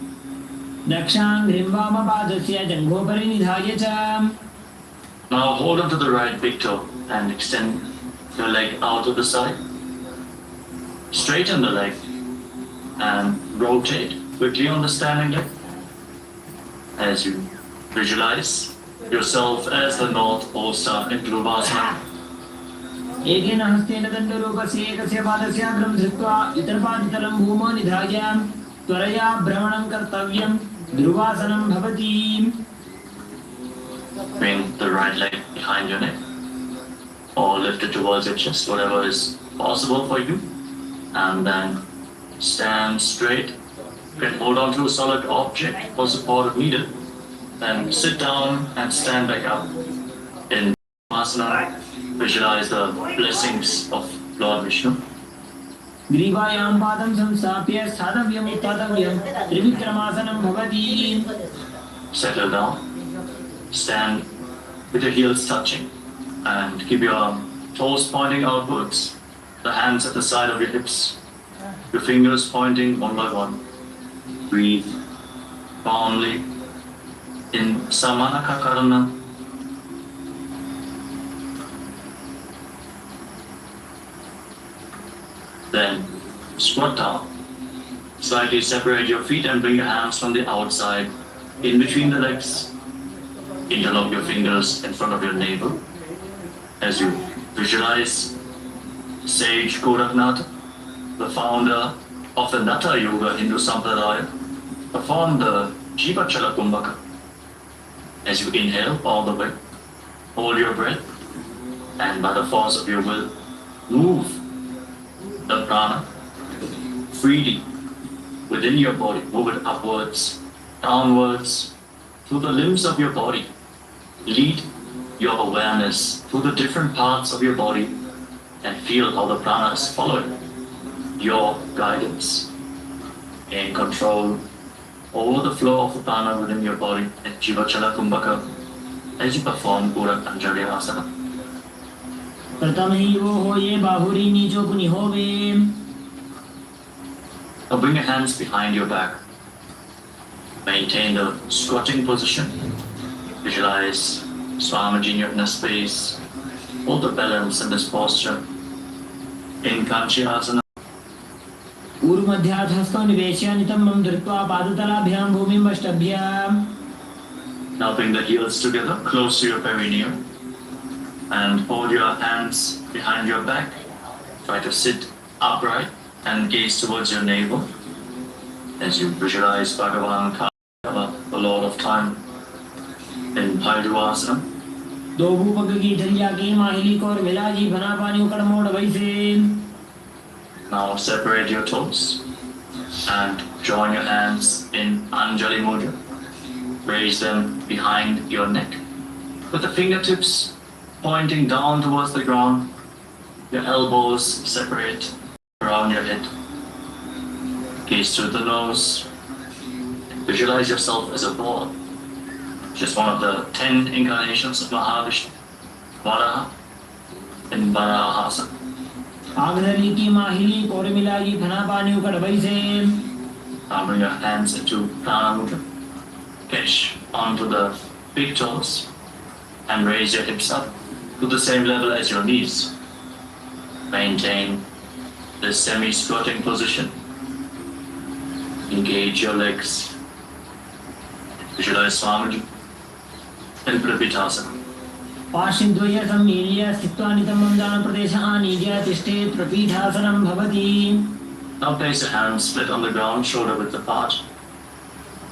दक्षाङ्घ्रिं वामपादस्य जङ्घोपरि निधाय च. Now hold onto the right big toe and extend your leg out to the side. Straighten the leg and rotate quickly on the standing leg. As you visualize yourself as the North Pole Star in Dhruvasana. एकेन हस्तेन दण्डरूपस्य एकस्य पादस्याग्रं धृत्वा इतरपादितलं भूमौ निधाय त्वरया भ्रमणं कर्तव्यं. ध्रुवासनं भवति. Bring the right leg behind your neck or lift it towards your chest, whatever is possible for you. And then stand straight. You can hold on to a solid object for support if needed. Then sit down and stand back up. In asana, visualize the blessings of Lord Vishnu. ग्रीवायां पादं संस्थाप्य स्थातव्यम् उत्थातव्यं. त्रिविक्रमासनं भवति. Settle down. Stand with your heels touching and keep your toes pointing outwards. The hands at the side of your hips. Your fingers pointing one by one. Breathe calmly in Samanaka Karana. Then squat down. Slightly separate your feet and bring your hands from the outside in between the legs. Interlock your fingers in front of your navel as you visualize Sage Goraknath, the founder of the Natha Yoga Hindu Sampradaya, perform the Jiva Chala Kumbhaka. As you inhale all the way, hold your breath, and by the force of your will, move the prana freely within your body. Move it upwards, downwards, through the limbs of your body. Lead your awareness through the different parts of your body and feel how the prana is following your guidance. Gain control over the flow of the prana within your body and Jivachala Kumbhaka as you perform Gorak Anjali Asana. प्रथम ही वो हो ये बाहुरी नीचो पुनि होवे. Now bring your hands behind your back. Maintain the squatting position. Visualize Swamiji in your inner space. Hold the balance in this posture. In Kanchi Asana. ऊर्ध्वमध्यात् हस्तौ निवेश्य नितम्बं धृत्वा पादतलाभ्यां भूमिं वष्टभ्याम्. Now bring the heels together close to your perineum and hold your hands behind your back. Try to sit upright and gaze towards your navel as you visualize Bhagavan Kailasa, the Lord of Time, in Bhairuvasana. दो भूपग की धैर्या की माहिली core मिलाजी बना पानी उकड़ मोड़ वैसे. Now separate your toes and join your hands in Anjali Mudra. Raise them behind your neck with the fingertips pointing down towards the ground. Your elbows separate around your head. Gaze through the nose. Visualize yourself as a ball. Just one of the 10 incarnations of Mahavishnu, Varaha, in Varahasana. आगधरी की माहिली core मिलाजी बना पानी उकड़ वैसे. Now bring your hands into Prana Mudra. Catch onto the big toes and raise your hips up to the same level as your knees. Maintain this semi-squatting position. Engage your legs. Visualize Swamiji in Prapitasana. पार्श्वद्वय सम्मील्य स्थित्वा नितम्बं दानप्रदेश आनीय तिष्ठेत् प्रपीठासनं भवति. Now place your hands split on the ground, shoulder width apart.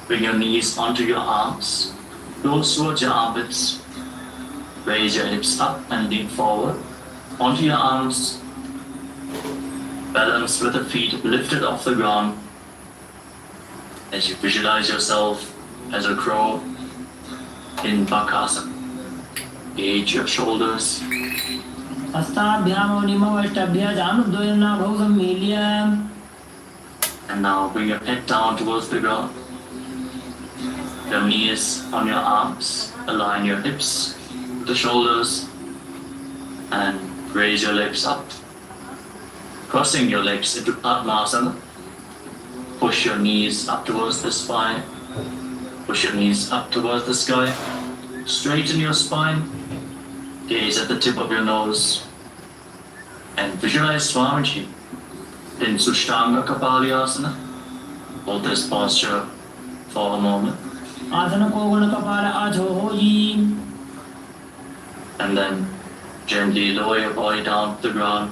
Bring your knees onto your arms, close towards your armpits. Raise your hips up and lean forward onto your arms. Balance with the feet lifted off the ground as you visualize yourself as a crow in Bakasana. Gauge your shoulders. Astabhyamo nimavashtabhya janudvayana bhausambhilya. And now bring your head down towards the ground. Your knees on your arms. Align your hips with the shoulders. And raise your legs up. Crossing your legs into Padmasana. Push your knees up towards the spine. Push your knees up towards the sky. Straighten your spine. Gaze at the tip of your nose. And visualize Swamiji in Sushtanga Kapalyasana. Hold this posture for a moment. Asana Kogana Kapala Achohoji. And then gently lower your body down to the ground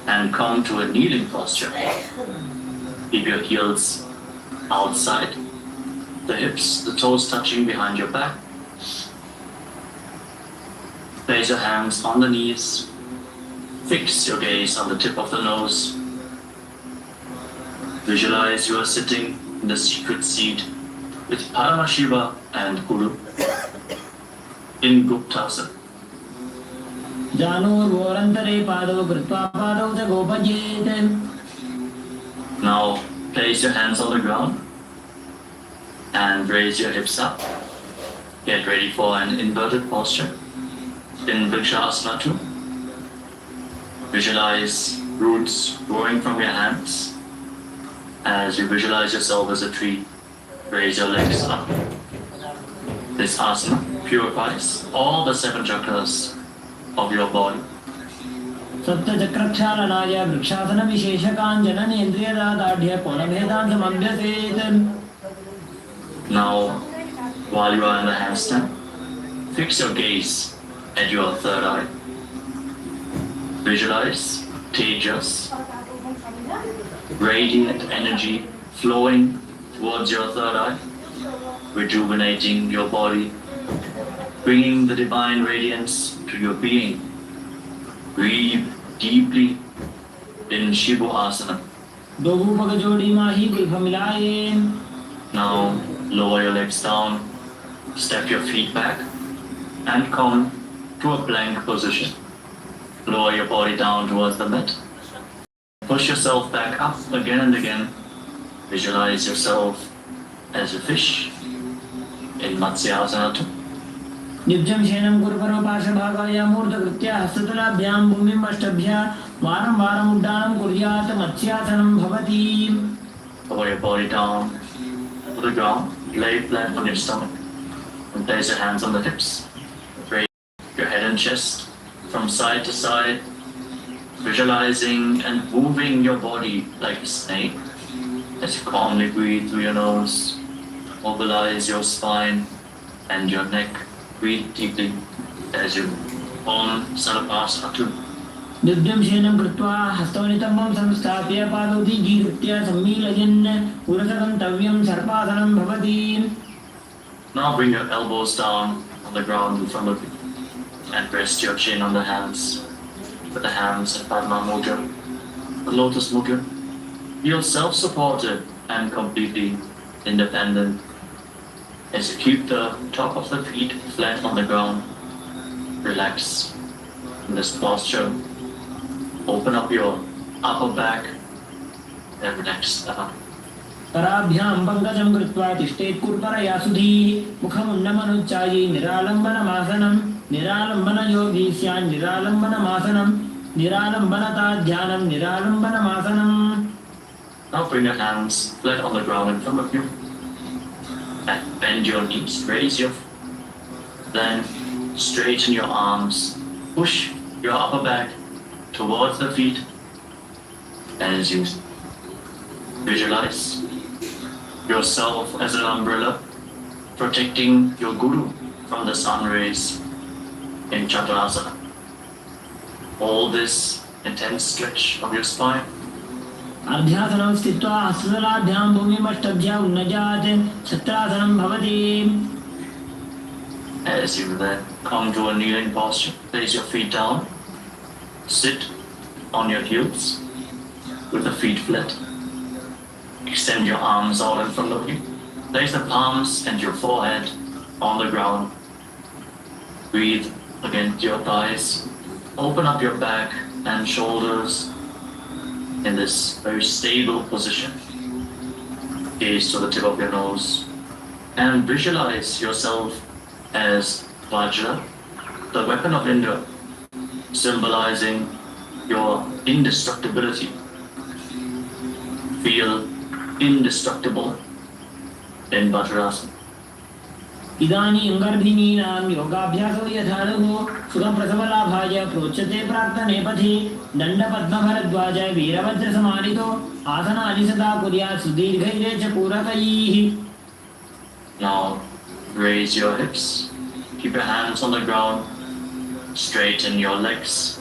and come to a kneeling posture. Keep your heels outside, the hips, the toes touching behind your back. Place your hands on the knees. Fix your gaze on the tip of the nose. Visualize you are sitting in the secret seat with Paramashiva and Guru in Guptasana. Janur Vorantare Pado Kritva Pado Jagopajete. Now place your hands on the ground and raise your hips up. Get ready for an inverted posture in Vrikshasana 2. Visualize roots growing from your hands. As you visualize yourself as a tree, raise your legs up. This asana purifies all the 7 chakras of your body. Sapta Chakrakshalanaya Vrikshasana Visheshakan Jananendriyadadadhya Konabhedansamabhyaset. Now, while you are in the handstand, fix your gaze at your third eye. Visualize Tejas, radiant energy flowing towards your third eye, rejuvenating your body, bringing the divine radiance to your being. Breathe deeply in Shibu Asana. Dogupaga Jodi Mahi Gulfamilaye. Now lower your legs down, step your feet back, and come to a plank position. Lower your body down towards the mat. Push yourself back up again and again. Visualize yourself as a fish in Matsyasana 2. Nibjam Shenam Guruparo Pashabhagaya Murta Kritya Hastatulabhyam Bhumim Ashtabhya Varam Varam Uddanam Kuryat Matsyasanam Bhavati. Lower your body down to the ground. Lay flat on your stomach. And place your hands on the hips. Raise your head and chest from side to side. Visualizing and moving your body like a snake. As you calmly breathe through your nose. Mobilize your spine and your neck. Breathe deeply as you form Sarvasana 2. Nibjam Shenam Kritva Hastonitamam Samstapya Padoti Jirutya Sammilajan Urasakam Tavyam Sarpasanam Bhavati. Now bring your elbows down on the ground in front of you and rest your chin on the hands. With the hands in Padma Mudra, the Lotus Mudra. Feel self-supported and completely independent as you keep the top of the feet flat on the ground. Relax in this posture. Open up your upper back and relax down. Parabhyam Pankajam Kritva Tishtet Kurparaya Sudhi Mukham Unnamanuchayi Niralambana Masanam Niralambana Yogi Syan Niralambana Masanam Niralambana Tadhyanam Niralambana Masanam. Now bring your hands flat on the ground in front of you and bend your knees, raise your then straighten your arms, push your upper back towards the feet as you visualize yourself as an umbrella protecting your Guru from the sun rays in Chaturasana. Hold this intense stretch of your spine. Ardhyasanam Stitva Hastaladhyam Bhumim Ashtabhya Unnajat Satrasanam Bhavati. As you then come to a kneeling posture, place your feet down, sit on your heels, with the feet flat. Extend your arms out in front of you. Place the palms and your forehead on the ground. Breathe against your thighs. Open up your back and shoulders in this very stable position. Gaze to the tip of your nose and visualize yourself as Vajra, the weapon of Indra, symbolizing your indestructibility. Feel indestructible in Vajrasana. इदानीं गर्भिणीनां योगाभ्यासो यथानुः सुखप्रसवलाभाय प्रोच्यते प्राक्तने पथि दण्डपद्मभरद्वाज वीरवज्रसमानितो आसनानि सदा कुर्यात् सुदीर्घैः च पूरकैः. Now raise your hips, keep your hands on the ground, straighten your legs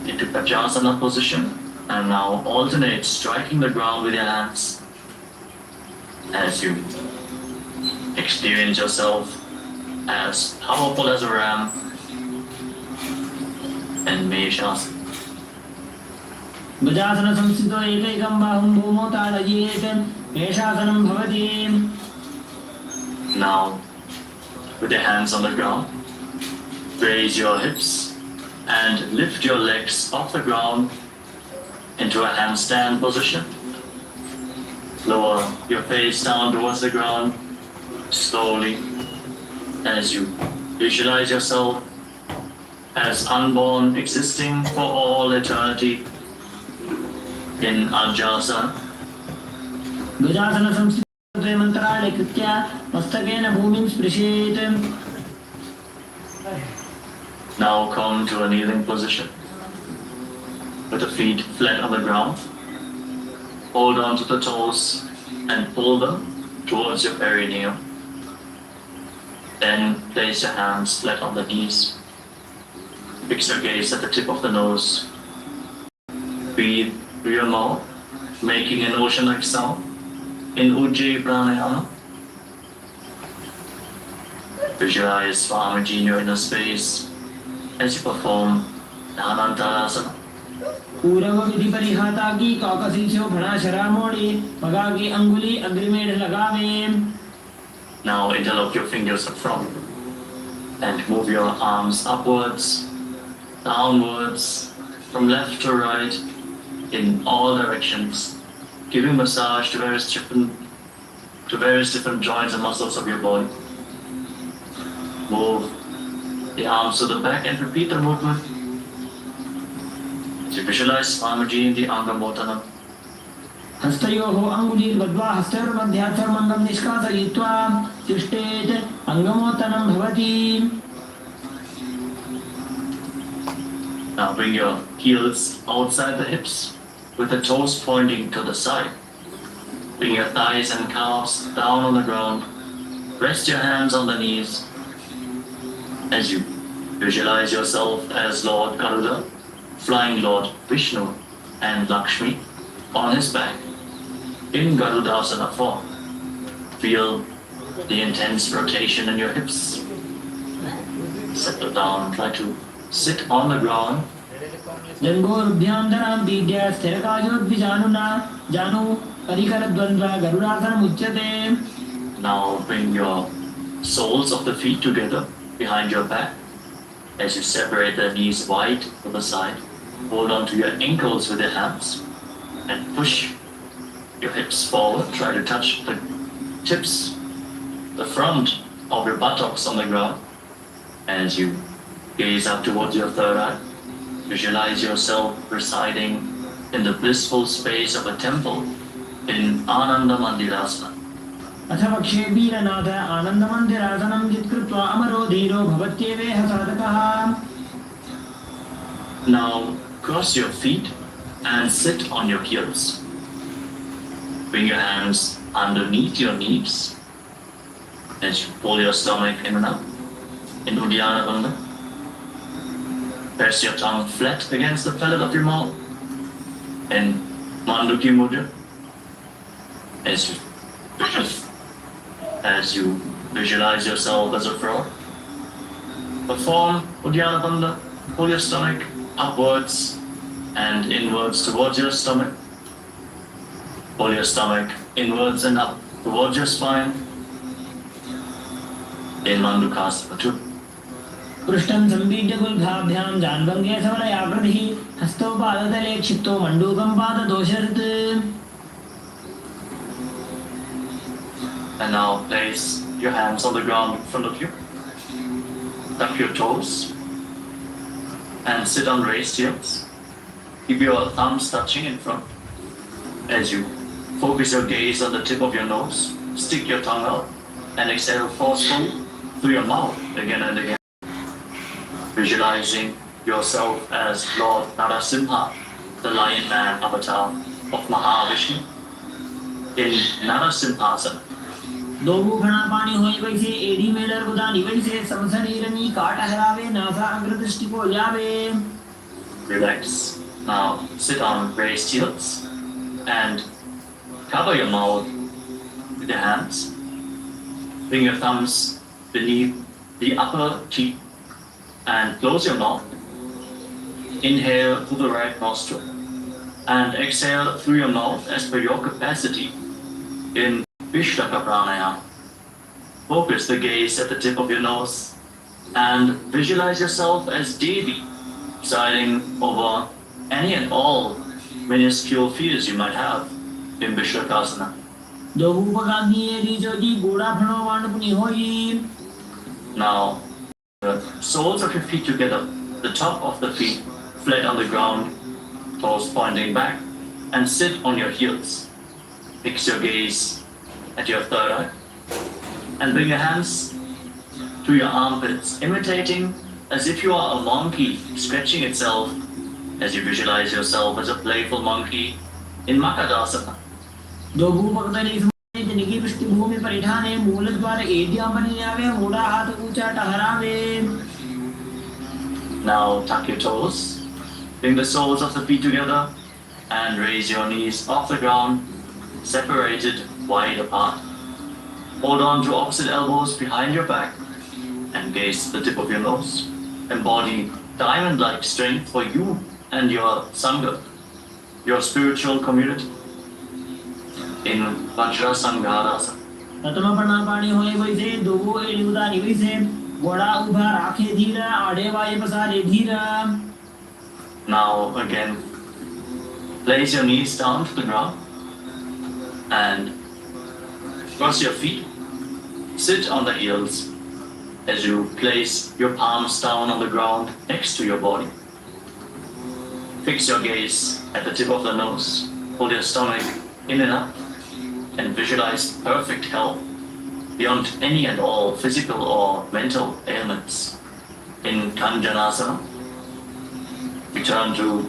into Vajrasana position, and now alternate striking the ground with your hands as you experience yourself as powerful as a ram and Meshasana. गजासन संस्थितो एकैकं बाहुं भूमौ ताडयेत् मेषासनं भवति. Now, with your hands on the ground, raise your hips and lift your legs off the ground into a handstand position. Lower your face down towards the ground slowly as you visualize yourself as unborn, existing for all eternity in Ajasana. गजासन संस्थितो मन्त्राणि कृत्य मस्तकेन भूमिं स्पृशेत्. Now come to a kneeling position with the feet flat on the ground. Hold on to the toes and pull them towards your perineum. Then place your hands flat on the knees. Fix your gaze at the tip of the nose. Breathe through your mouth, making an ocean-like sound in Ujjayi Pranayama. Visualize Swamiji in your inner space as you perform Dhanantarasana. पूरव विधि परिहाता की कौकसी से भड़ा शरा मोड़ी पगा की अंगुली अग्रिमेढ़ लगावे. Now interlock your fingers up front and move your arms upwards, downwards, from left to right, in all directions, giving massage to various different joints and muscles of your body. Move the arms to the back and repeat the movement. To visualize Swamiji in the Angamotanam. हस्तयोः अङ्गुलीर्बद्ध्वा हस्तयोर्मध्यात्सर्वमङ्गं निष्कासयित्वा तिष्ठेत् अङ्गमोत्तनं भवति. Now bring your heels outside the hips with the toes pointing to the side. Bring your thighs and calves down on the ground. Rest your hands on the knees as you visualize yourself as Lord Garuda, flying Lord Vishnu and Lakshmi on his back in Garudasana form. Feel the intense rotation in your hips. Settle down, try to sit on the ground. जन्मोर्भ्यान्तरां दीर्घ स्थिरकायोद्विजानुना जानु परिकरद्वन्द्व गरुडासनम् उच्यते. Now bring your soles of the feet together behind your back as you separate the knees wide to the side. Hold on to your ankles with your hands and push your hips forward. Try to touch the tips, the front of your buttocks on the ground as you gaze up towards your third eye. Visualize yourself residing in the blissful space of a temple in Ananda Mandirasana. अथ पक्षे वीरनाथ आनन्दमन्दिरासनं यत्कृत्वा अमरो धीरो भवत्येवेह साधकः. Now cross your feet and sit on your heels. Bring your hands underneath your knees as you pull your stomach in and up in Uddiyana Bandha. Press your tongue flat against the palate of your mouth in Manduki Mudra as you visualize yourself as a frog. Perform Uddiyana Bandha. Pull your stomach upwards and inwards towards your stomach. Pull your stomach inwards and up towards your spine. In Mandukasana 2. पृष्ठं सम्पीड्य गुल्फाभ्यां जान्भङ्गे सबलयाकृतिः हस्तौ पादतले क्षिप्तो मण्डूकं पाददोषरत्. And now place your hands on the ground in front of you. Tuck your toes and sit on raised heels. Keep your thumbs touching in front. As you focus your gaze on the tip of your nose, stick your tongue out and exhale forcefully through your mouth again and again. Visualizing yourself as Lord Narasimha, the Lion Man avatar of Mahavishnu, in Narasimhasana. Dogu घना पानी होई वैसे AD Mailer गुदानी वैसे समशरीरनी काट हरावे NASA अग्रदृष्टि को जावे. Relax. Now sit on raised heels and cover your mouth with your hands. Bring your thumbs beneath the upper teeth and close your mouth. Inhale through the right nostril and exhale through your mouth as per your capacity in Vishlaka Pranayama. Focus the gaze at the tip of your nose and visualize yourself as Devi, presiding over any and all minuscule fears you might have in Vishlakasana. Now, the soles of your feet together, the top of the feet flat on the ground, toes pointing back, and sit on your heels. Fix your gaze at your third eye and bring your hands to your armpits, imitating as if you are a monkey stretching itself as you visualize yourself as a playful monkey in Makadasana. Now tuck your toes, bring the soles of the feet together and raise your knees off the ground, separated wide apart. Hold on to opposite elbows behind your back and gaze the tip of your nose. Embody diamond-like strength for you and your Sangha, your spiritual community. In Vajrasanghadasana. प्रथम प्रणापाणी होए वैसे दोगो AD उदानी वैसे घोड़ा उभा राखे धीरा आड़े वाये पसारे धीरा. Now again, place your knees down to the ground and cross your feet. Sit on the heels as you place your palms down on the ground next to your body. Fix your gaze at the tip of the nose. Hold your stomach in and up and visualize perfect health beyond any and all physical or mental ailments. In Kanjanasana, return to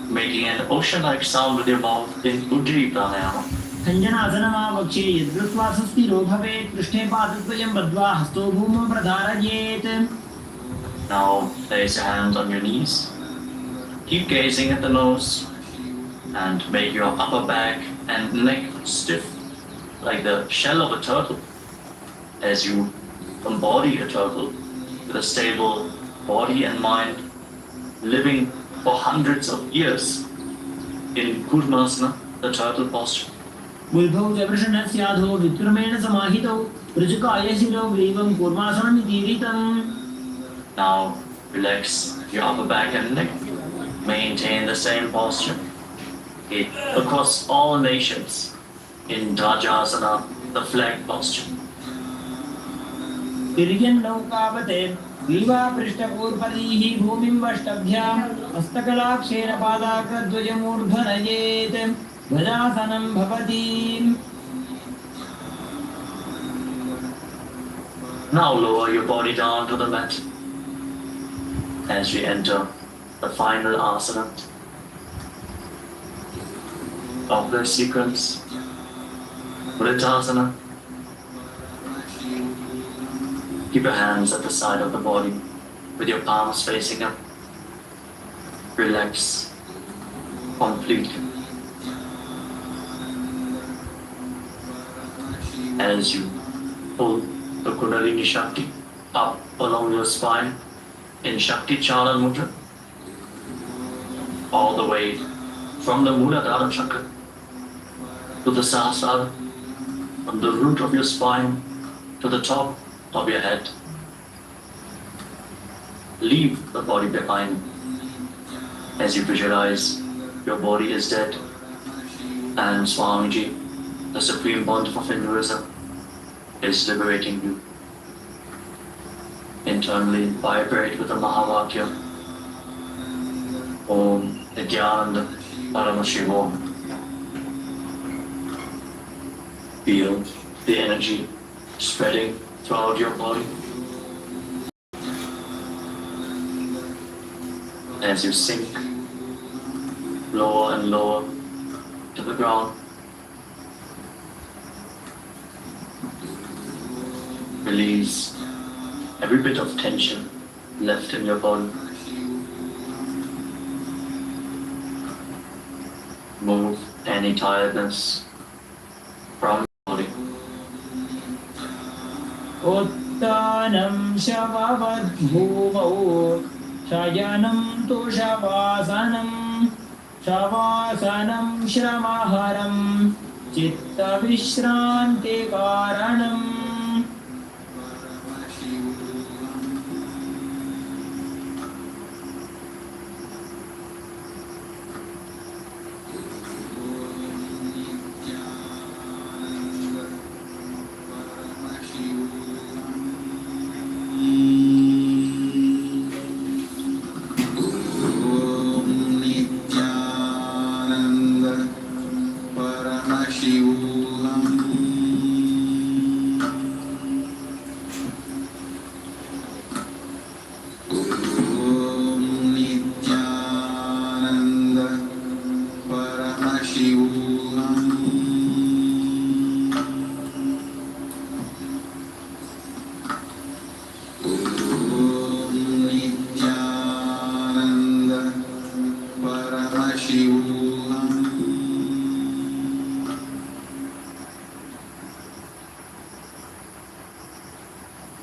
making an ocean-like sound with your mouth in Ujjayi Pranayama. खञ्जनासनमा वक्षे यद्गत्वा सुस्थिरो भवेत् पृष्ठे पादद्वयं बद्ध्वा हस्तो भूमौ प्रधारयेत्. Now place your hands on your knees. Keep gazing at the nose and make your upper back and neck stiff like the shell of a turtle as you embody a turtle with a stable body and mind, living for hundreds of years in Kurmasana, the turtle posture. गुल्भौ जवृषणस्याधो विक्रमेण समाहितौ ऋजुकाय शिरो ग्रीवं कूर्मासनमितीरितम्. Now relax your upper back and neck. Maintain the same posture across all nations in Dvajasana, the flag posture. तिर्यन् नौकावते ग्रीवा पृष्ठपूर्पदीः भूमिं वष्टभ्यां हस्तकलाक्षेण पादाग्रध्वजमूर्ध्वनयेत् ध्वजासनं भवति. Now lower your body down to the mat as we enter the final asana of the sequence, Vritasana. Keep your hands at the side of the body with your palms facing up. Relax completely. As you pull the Kundalini Shakti up along your spine in Shakti Chala Mudra. all the way from the Muladhara Chakra to the Sahasrara, from the root of your spine to the top of your head. Leave the body behind as you visualize your body is dead and Swamiji, the supreme pontiff of Hinduism, is liberating you. Internally vibrate with the Mahavakya Om Nithyananda Paramashivom. Feel the energy spreading throughout your body as you sink lower and lower to the ground. Release every bit of tension left in your body. Move any tiredness from your body. Uttanam Shavavad Bhuvau Shayanam Tu Shavasanam Shavasanam Shramaharam Chitta Vishranti Karanam.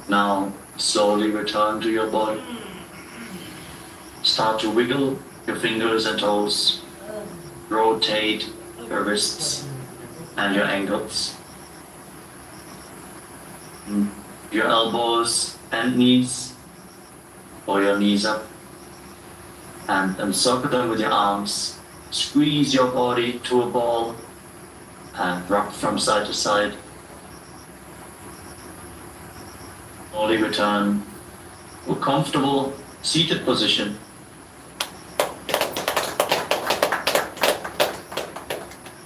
Now slowly return to your body. Start to wiggle your fingers and toes. Rotate your wrists and your ankles. Your elbows and knees, or your knees up, and encircle them with your arms. Squeeze your body to a ball and rock from side to side. Slowly return to a comfortable seated position.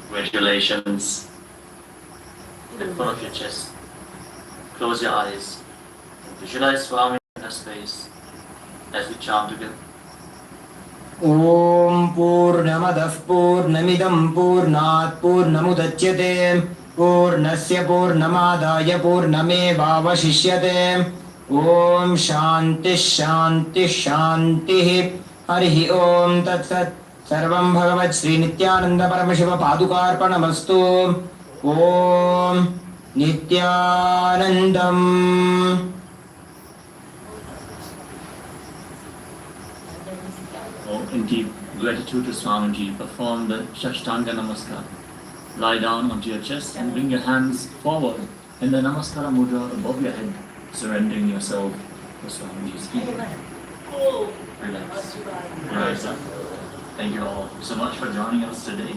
Congratulations. Lift front of your chest. Close your eyes. Visualize Swami in a space as we chant together. Om Purnamadah Purnamidam Purnat Purnamudachyate Purnasya Purnamadaya Purnamevavashishyate. Om Shanti Shanti Shanti. Harihi Om Tat Sat. Sarvam Bhagavat Sri Nithyananda Paramashiva Padukarpanamastu. Om Nithyanandam. In deep gratitude to Swamiji, perform the Shashtanga Namaskar. Lie down onto your chest and bring your hands forward in the Namaskara Mudra above your head, surrendering yourself to Swamiji's feet. Relax. Rise up. Thank you all so much for joining us today.